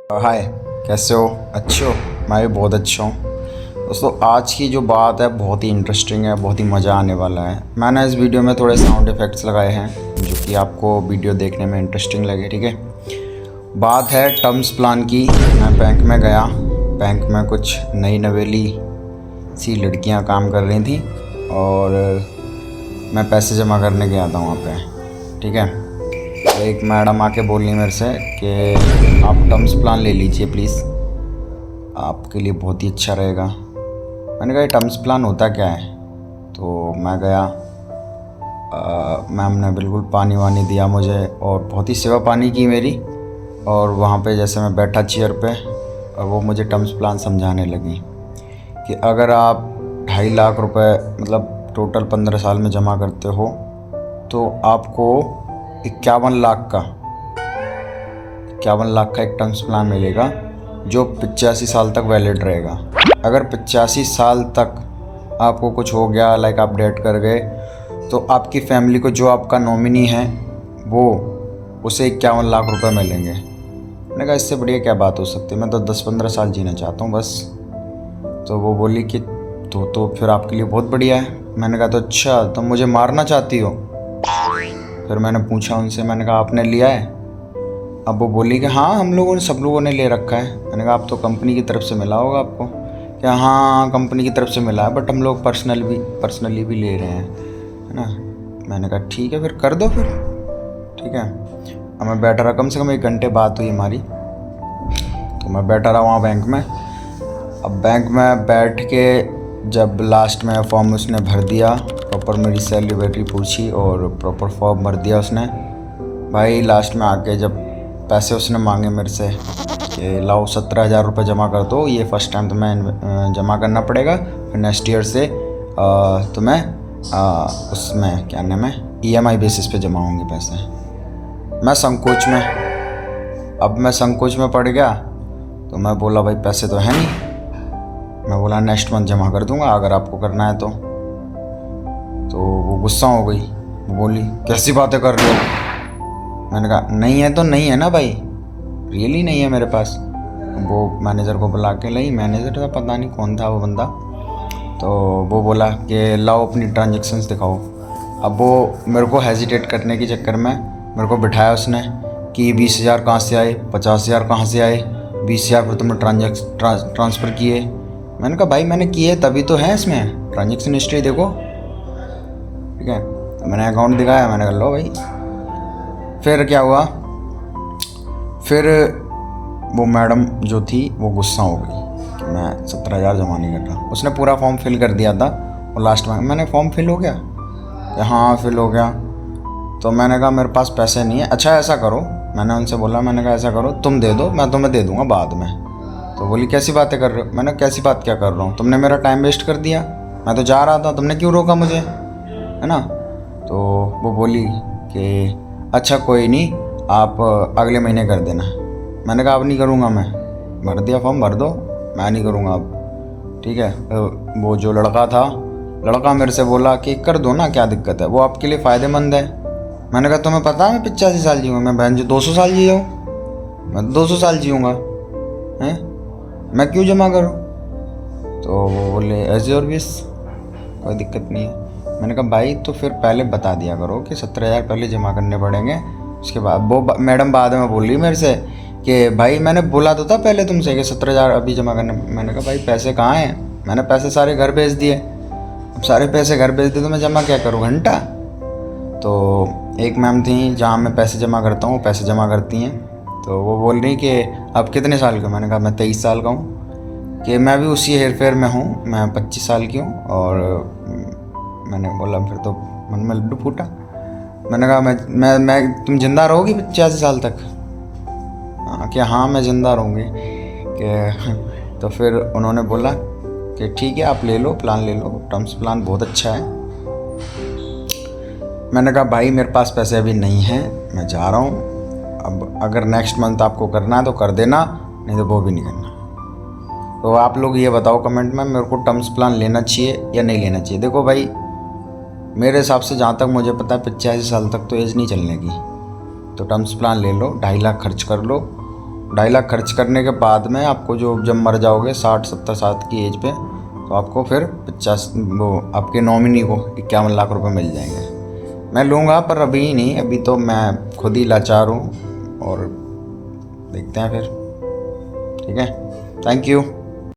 हाय, कैसे हो? अच्छे हो? मैं भी बहुत अच्छा हूँ। दोस्तों, आज की जो बात है बहुत ही इंटरेस्टिंग है, बहुत ही मज़ा आने वाला है। मैंने इस वीडियो में थोड़े साउंड इफ़ेक्ट्स लगाए हैं जो कि आपको वीडियो देखने में इंटरेस्टिंग लगे। ठीक है, बात है टर्म्स प्लान की। मैं बैंक में गया। बैंक में कुछ नई नवेली सी लड़कियाँ काम कर रही थी और मैं पैसे जमा करने गया था वहाँ पे। ठीक है, तो एक मैडम आके बोली मेरे से कि आप टर्म्स प्लान ले लीजिए प्लीज़, आपके लिए बहुत ही अच्छा रहेगा। मैंने कहा ये टर्म्स प्लान होता क्या है? तो मैं गया, मैम ने बिल्कुल पानी वानी दिया मुझे और बहुत ही सेवा पानी की मेरी। और वहाँ पे जैसे मैं बैठा चेयर पे, और वो मुझे टर्म्स प्लान समझाने लगी कि अगर आप 2.5 लाख रुपए मतलब टोटल 15 साल में जमा करते हो तो आपको 51 लाख का एक टर्म्स प्लान मिलेगा जो 85 साल तक वैलिड रहेगा। अगर 85 साल तक आपको कुछ हो गया, लाइक आप डेथ कर गए, तो आपकी फैमिली को जो आपका नॉमिनी है वो उसे 51 लाख रुपए मिलेंगे। मैंने कहा इससे बढ़िया क्या बात हो सकती है, मैं तो 10-15 साल जीना चाहता हूँ बस। तो वो बोली कि तो फिर आपके लिए बहुत बढ़िया है। मैंने कहा तो अच्छा, तुम मुझे मारना चाहती हो? फिर मैंने पूछा उनसे, मैंने कहा आपने लिया है? अब वो बोली कि हाँ, हम लोगों ने, सब लोगों ने ले रखा है। मैंने कहा आप तो कंपनी की तरफ से मिला होगा आपको। क्या? हाँ, कंपनी की तरफ से मिला है, बट हम लोग पर्सनली भी ले रहे हैं, है ना। मैंने कहा ठीक है, फिर कर दो फिर। ठीक है, अब मैं बैठा रहा, कम से कम 1 घंटे बात हुई हमारी। तो मैं बैठा रहा वहाँ बैंक में। अब बैंक में बैठ के जब लास्ट में फॉर्म उसने भर दिया, प्रॉपर मेरी सैलरी वैलरी पूछी और प्रॉपर फॉर्म भर दिया उसने। भाई लास्ट में आके जब पैसे उसने मांगे मेरे से कि लाओ 17,000 रुपये जमा कर दो, ये फ़र्स्ट टाइम तुम्हें जमा करना पड़ेगा, फिर नेक्स्ट ईयर से तुम्हें उसमें क्या नाम है, EMI बेसिस पे जमा होंगे पैसे। मैं संकोच में, अब मैं संकोच में पड़ गया। तो मैं बोला भाई पैसे तो हैं नहीं। मैं बोला नेक्स्ट मंथ जमा कर दूंगा अगर आपको करना है तो। वो गुस्सा हो गई, वो बोली कैसी बातें कर रहे हो? मैंने कहा नहीं है तो नहीं है ना भाई, रियली नहीं है मेरे पास। वो मैनेजर को बुला के लाई, मैनेजर था पता नहीं कौन था वो बंदा। तो वो बोला कि लाओ अपनी ट्रांजेक्शन्स दिखाओ। अब वो मेरे को हेजिटेट करने के चक्कर में मेरे को बिठाया उसने कि 20,000 कहाँ से आए, 50,000 कहाँ से आए, 20,000 फिर तुमने ट्रांसफ़र किए। मैंने कहा भाई मैंने किए तभी तो है, इसमें ट्रांजेक्शन हिस्ट्री देखो। ठीक है, तो मैंने अकाउंट दिखाया, मैंने कहा लो भाई। फिर क्या हुआ, फिर वो मैडम जो थी वो गुस्सा हो गई कि मैं 17,000 जमा नहीं कर रहा। उसने पूरा फॉर्म फिल कर दिया था और लास्ट में मैंने फॉर्म फिल हो गया, हाँ फिल हो गया। तो मैंने कहा मेरे पास पैसे नहीं है। अच्छा ऐसा करो, मैंने उनसे बोला, मैंने कहा ऐसा करो तुम दे दो, मैं तुम्हें दे दूँगा बाद में। तो बोली कैसी बातें कर रहे हो? मैंने कैसी बात क्या कर रहा हूँ, तुमने मेरा टाइम वेस्ट कर दिया, मैं तो जा रहा था, तुमने क्यों रोका मुझे, है ना। तो वो बोली कि अच्छा कोई नहीं, आप अगले महीने कर देना। मैंने कहा अब नहीं करूँगा, मैं भर दिया फॉर्म, भर दो, मैं नहीं करूँगा अब। ठीक है, वो जो लड़का मेरे से बोला कि कर दो ना, क्या दिक्कत है, वो आपके लिए फ़ायदेमंद है। मैंने कहा तुम्हें पता है मैं 85 साल जीऊँगा, मैं बहन जो 200 साल जी जाऊँ, मैं 200 साल जीऊँगा, हैं, मैं क्यों जमा करूँ? तो वो बोले एज योर विश, कोई दिक्कत नहीं है। मैंने कहा भाई तो फिर पहले बता दिया करो कि 17,000 पहले जमा करने पड़ेंगे, उसके बाद। वो मैडम बाद में बोल रही मेरे से कि भाई मैंने बोला तो था पहले तुमसे कि 17,000 अभी जमा करने। मैंने कहा भाई पैसे कहाँ हैं, मैंने पैसे सारे घर भेज दिए, अब सारे पैसे घर भेज दिए तो मैं जमा क्या करूँ, घंटा। तो एक मैम थी जहाँ मैं पैसे जमा करता हूँ, पैसे जमा करती हैं, तो वो बोल रही कि आप कितने साल के? मैंने कहा मैं 23 साल का हूँ। कि मैं भी उसी हेर फेर में हूँ, मैं 25 साल की हूँ। और मैंने बोला, फिर तो मन में लड्डू फूटा। मैंने कहा मैं तुम जिंदा रहोगी 85 साल तक? हाँ, कि हाँ मैं ज़िंदा रहूँगी। कि तो फिर उन्होंने बोला कि ठीक है आप ले लो, प्लान ले लो, टर्म्स प्लान बहुत अच्छा है। मैंने कहा भाई मेरे पास पैसे अभी नहीं हैं, मैं जा रहा हूँ, अब अगर नेक्स्ट मंथ आपको करना है तो कर देना, नहीं तो वो भी नहीं करना। तो आप लोग ये बताओ कमेंट में, मेरे को टर्म्स प्लान लेना चाहिए या नहीं लेना चाहिए? देखो भाई मेरे हिसाब से जहाँ तक मुझे पता है 85 साल तक तो एज नहीं चलने की, तो टर्म्स प्लान ले लो, 2.5 लाख खर्च कर लो 2.5 लाख खर्च करने के बाद में आपको जो जब मर जाओगे 60-70 साल की एज पे, तो आपको फिर 50 वो आपके नॉमिनी को 51 लाख रुपए मिल जाएंगे। मैं लूँगा पर अभी नहीं, अभी तो मैं खुद ही लाचार हूँ और देखते हैं फिर। ठीक है, थैंक यू।